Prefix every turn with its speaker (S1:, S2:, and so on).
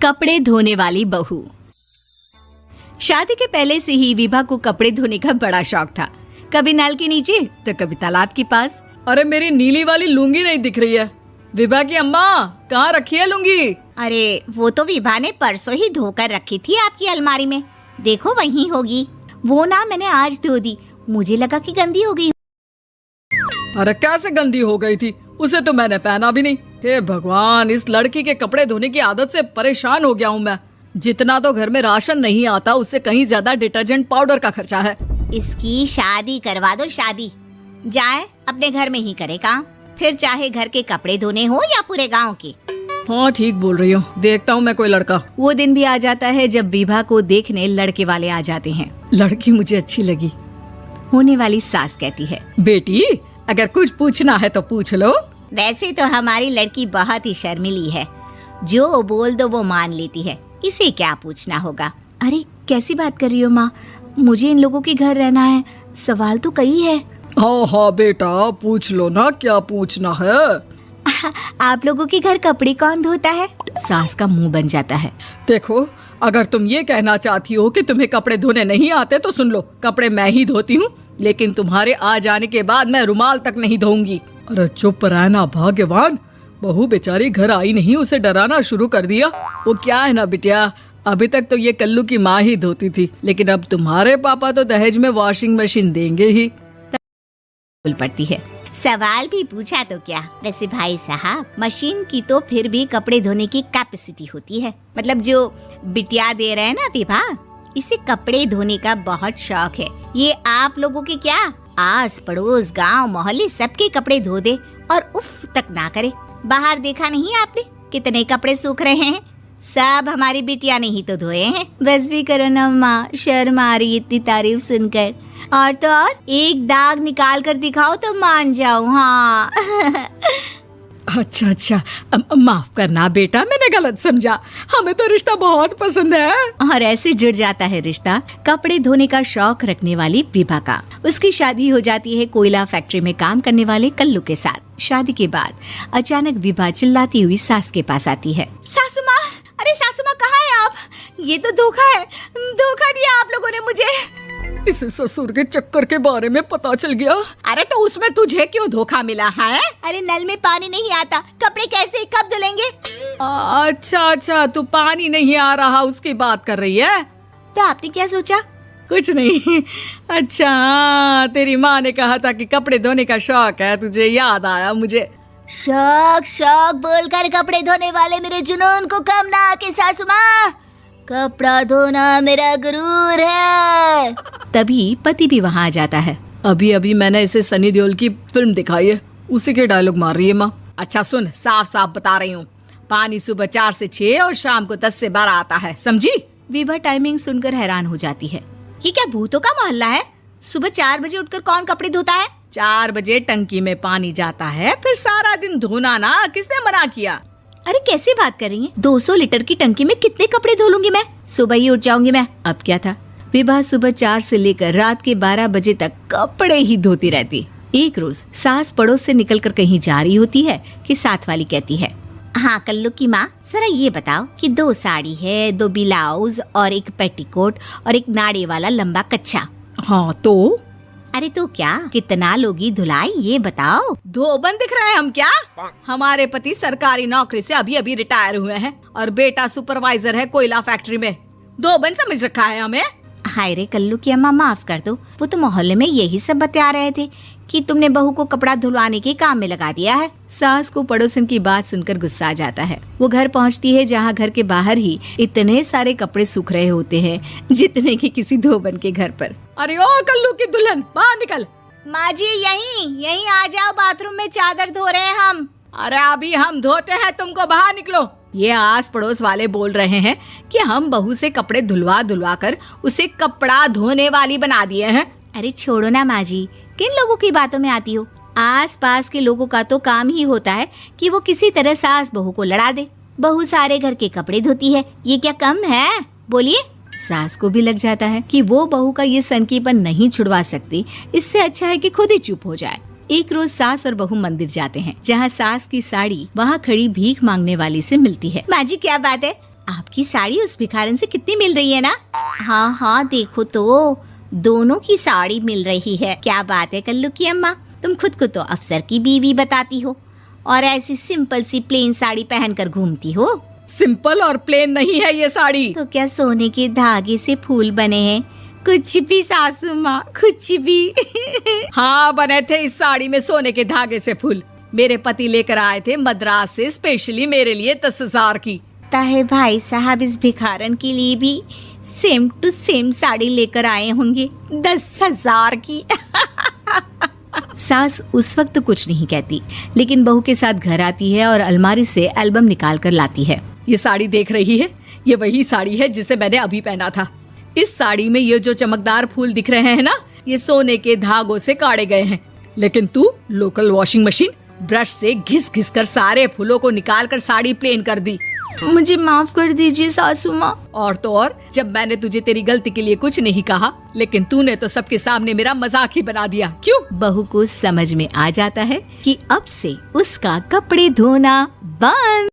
S1: कपड़े धोने वाली बहू। शादी के पहले से ही विभा को कपड़े धोने का बड़ा शौक था। कभी नल के नीचे तो कभी तालाब के पास।
S2: अरे मेरी नीली वाली लुंगी नहीं दिख रही है। विभा की अम्मा कहाँ रखी है लुंगी?
S3: अरे वो तो विभा ने परसों ही धोकर रखी थी आपकी अलमारी में, देखो वहीं होगी। वो ना मैंने आज धो दी, मुझे लगा कि गंदी हो गई।
S2: अरे कैसे गंदी हो गई थी? उसे तो मैंने पहना भी नहीं। हे भगवान, इस लड़की के कपड़े धोने की आदत से परेशान हो गया हूँ मैं। जितना तो घर में राशन नहीं आता उससे कहीं ज्यादा डिटर्जेंट पाउडर का खर्चा है।
S3: इसकी शादी करवा दो, शादी जाए अपने घर में ही करे काम, फिर चाहे घर के कपड़े धोने हो या पूरे गांव के।
S2: हाँ ठीक बोल रही हूँ, देखता हूँ मैं कोई लड़का।
S1: वो दिन भी आ जाता है जब विभा को देखने लड़के वाले आ जाते हैं।
S2: लड़की मुझे अच्छी लगी।
S1: होने वाली सास कहती है,
S2: बेटी अगर कुछ पूछना है तो पूछ लो।
S3: वैसे तो हमारी लड़की बहुत ही शर्मीली है, जो बोल दो वो मान लेती है, इसे क्या पूछना होगा।
S1: अरे कैसी बात कर रही हो माँ, मुझे इन लोगों के घर रहना है, सवाल तो कई है।
S2: हाँ हाँ बेटा पूछ लो ना, क्या पूछना है।
S1: आप लोगों के घर कपड़े कौन धोता है? सास का मुंह बन जाता है।
S2: देखो अगर तुम ये कहना चाहती हो कि तुम्हें कपड़े धोने नहीं आते तो सुन लो, कपड़े मैं ही धोती हूँ, लेकिन तुम्हारे आ जाने के बाद मैं रुमाल तक नहीं धोऊंगी। अरे चुप रहना भाग्यवान, बहू बेचारी घर आई नहीं, उसे डराना शुरू कर दिया। वो क्या है ना बिटिया, अभी तक तो ये कल्लू की माँ ही धोती थी, लेकिन अब तुम्हारे पापा तो दहेज में वॉशिंग मशीन देंगे ही।
S1: बोल पड़ती है,
S3: सवाल भी पूछा तो क्या। वैसे भाई साहब, मशीन की तो फिर भी कपड़े धोने की कैपेसिटी होती है। मतलब जो बिटिया दे रहे हैं ना विभा, इसे कपड़े धोने का बहुत शौक है। ये आप लोगों के क्या, आस पड़ोस गांव मोहल्ले सबके कपड़े धो दे और उफ तक ना करे। बाहर देखा नहीं आपने कितने कपड़े सूख रहे हैं, सब हमारी बिटिया ने ही तो धोए हैं।
S1: बस भी करो ना माँ, शर्म आ रही इतनी तारीफ सुनकर। और तो और एक दाग निकाल कर दिखाओ तो मान जाऊँ। हाँ
S2: अच्छा माफ करना बेटा, मैंने गलत समझा, हमें तो रिश्ता बहुत पसंद है।
S1: और ऐसे जुड़ जाता है रिश्ता कपड़े धोने का शौक रखने वाली विभा का। उसकी शादी हो जाती है कोयला फैक्ट्री में काम करने वाले कल्लू के साथ। शादी के बाद अचानक विभा चिल्लाती हुई सास के पास आती है।
S3: सासू माँ, अरे सासू माँ कहाँ है आप? ये तो धोखा है, धोखा दिया आप लोगों ने मुझे।
S2: इसे ससुर के चक्कर के बारे में पता चल गया।
S3: अरे तो उसमें तुझे क्यों धोखा मिला है? अरे नल में पानी नहीं आता, कपड़े कैसे कब धुलेंगे?
S2: अच्छा तू पानी नहीं आ रहा उसकी बात कर रही है।
S3: तो आपने क्या सोचा?
S2: कुछ नहीं। अच्छा तेरी माँ ने कहा था कि कपड़े धोने का शौक है, तुझे याद आया मुझे।
S3: शौक बोलकर कपड़े धोने वाले मेरे जुनून को कम ना आके सासू माँ, कपड़ा धोना मेरा गुरूर है।
S1: तभी पति भी वहाँ आ जाता है।
S2: अभी मैंने इसे सनी देओल की फिल्म दिखाई है, उसी के डायलॉग मार रही है माँ। अच्छा सुन, साफ साफ बता रही हूँ, पानी सुबह 4 से 6 और शाम को 10 से 12 आता है, समझी?
S1: विभा टाइमिंग सुनकर हैरान हो जाती है।
S3: ये क्या भूतों का मोहल्ला है? सुबह 4 बजे उठकर कौन कपड़े धोता है?
S2: 4 बजे टंकी में पानी जाता है, फिर सारा दिन धोना ना, किसने मना किया?
S1: अरे कैसी बात कर रही हैं? 200 लीटर की टंकी में कितने कपड़े धो लूंगी मैं, सुबह ही उठ जाऊंगी मैं। अब क्या था, विभा सुबह 4 से लेकर रात के 12 बजे तक कपड़े ही धोती रहती। एक रोज सास पड़ोस से निकलकर कहीं जा रही होती है कि साथ वाली कहती है,
S3: हाँ कल्लू की माँ, जरा ये बताओ कि 2 साड़ी है, 2 ब्लाउज और एक पेटीकोट और एक नाड़े वाला लंबा कच्छा।
S2: हाँ तो?
S3: अरे तो क्या, कितना लोगी धुलाई ये बताओ।
S2: धोबन दिख रहे हैं हम क्या? हमारे पति सरकारी नौकरी से अभी रिटायर हुए हैं और बेटा सुपरवाइजर है कोयला फैक्ट्री में। धोबन समझ रखा है हमें?
S3: हाय रे कल्लू की अम्मा, माफ कर दो, वो तो मोहल्ले में यही सब बता रहे थे कि तुमने बहू को कपड़ा धुलवाने के काम में लगा दिया है।
S1: सास को पड़ोसन की बात सुनकर गुस्सा आ जाता है। वो घर पहुंचती है जहां घर के बाहर ही इतने सारे कपड़े सूख रहे होते हैं जितने कि किसी धोबन के घर पर।
S2: अरे ओ कल्लू की दुल्हन, बाहर निकल।
S3: माँ जी यहीं आ जाओ, बाथरूम में चादर धो रहे हैं हम।
S2: अरे अभी हम धोते हैं, तुमको बाहर निकलो। ये आस पड़ोस वाले बोल रहे हैं कि हम बहू से कपड़े धुलवा कर उसे कपड़ा धोने वाली बना दिए हैं।
S1: अरे छोड़ो ना माँ जी, किन लोगों की बातों में आती हो? आस पास के लोगों का तो काम ही होता है कि वो किसी तरह सास बहू को लड़ा दे। बहू सारे घर के कपड़े धोती है, ये क्या कम है? बोलिए। सास को भी लग जाता है कि वो बहू का ये सनकीपन नहीं छुड़वा सकती, इससे अच्छा है कि खुद ही चुप हो जाए। एक रोज सास और बहू मंदिर जाते हैं, जहाँ सास की साड़ी वहाँ खड़ी भीख मांगने वाली से मिलती है।
S3: माँ जी क्या बात है, आपकी साड़ी उस भिखारन से कितनी मिल रही है ना? हाँ हाँ, देखो तो दोनों की साड़ी मिल रही है। क्या बात है कल्लू की अम्मा, तुम खुद को तो अफसर की बीवी बताती हो और ऐसी सिंपल सी प्लेन साड़ी पहनकर घूमती हो।
S2: सिंपल और प्लेन नहीं है ये साड़ी।
S3: तो क्या सोने के धागे से फूल बने हैं? कुछ भी सासू माँ, कुछ भी।
S2: हाँ, बने थे इस साड़ी में सोने के धागे से फूल। मेरे पति लेकर आए थे मद्रास से स्पेशली मेरे लिए 10,000 की।
S3: ताहे भाई साहब इस भिखारन के लिए भी सेम टू सेम साड़ी लेकर आए होंगे 10,000 की।
S1: सास उस वक्त कुछ नहीं कहती, लेकिन बहू के साथ घर आती है और अलमारी से एल्बम निकाल कर लाती है।
S2: ये साड़ी देख रही है, ये वही साड़ी है जिसे मैंने अभी पहना था। इस साड़ी में ये जो चमकदार फूल दिख रहे हैं ना, ये सोने के धागों से काढ़े गए हैं। लेकिन तू लोकल वॉशिंग मशीन ब्रश से घिस घिस कर सारे फूलों को निकाल कर साड़ी प्लेन कर दी।
S1: मुझे माफ कर दीजिए सासू माँ।
S2: और तो और, जब मैंने तुझे तेरी गलती के लिए कुछ नहीं कहा, लेकिन तूने तो सबके सामने मेरा मजाक ही बना दिया। क्यों?
S1: बहू को समझ में आ जाता है कि अब से उसका कपड़े धोना बंद।